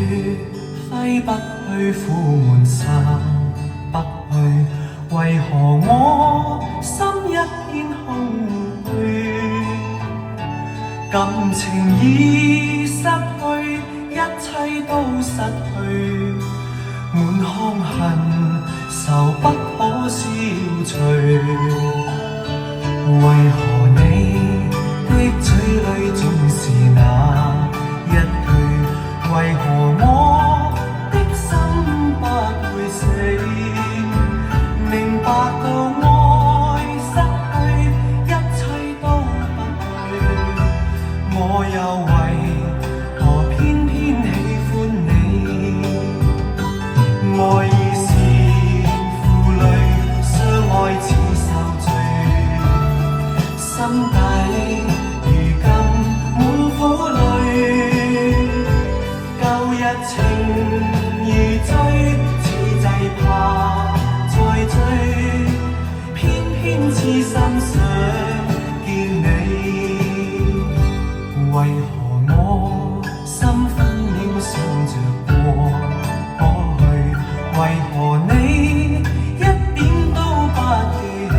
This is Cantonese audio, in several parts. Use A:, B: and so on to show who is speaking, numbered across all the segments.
A: 揮不去，苦悶散不去，為何我心一片空虛？感情已失去，一切都失去，滿腔恨愁不可消除。為何你的嘴裡總是那一句？為何我的心不會死？明白到愛失去，一切都不對，我又為何偏偏喜歡你？愛已是負累，相愛似受罪，心底如今滿苦淚。舊日情如醉，此際怕再追，偏偏痴心想見你。為何我心分秒想着過去？為何你一點都不記起？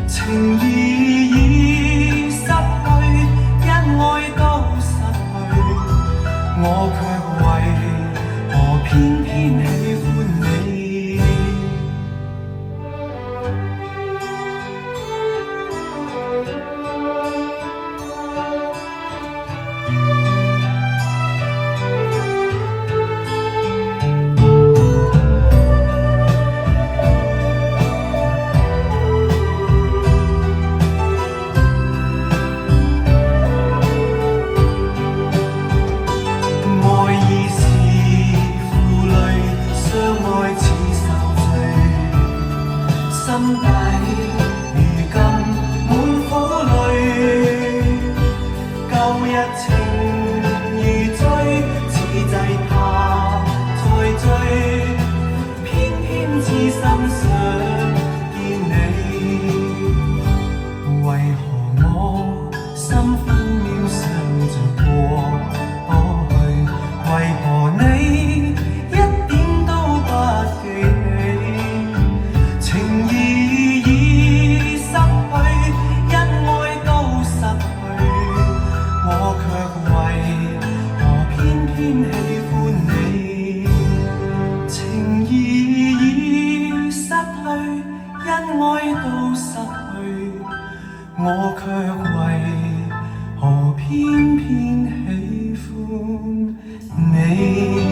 A: 情義已失去，因愛都失去，我卻為何偏偏喜歡你？心底如今滿苦淚，舊日情如醉，此際怕再追，偏偏痴心想見你。為何我心分秒想着過去？為何你一點都不記起？情義已失去，因愛都失去，我卻為何偏偏喜歡你？情義已失去，因愛都失去，我卻為何偏偏喜歡你？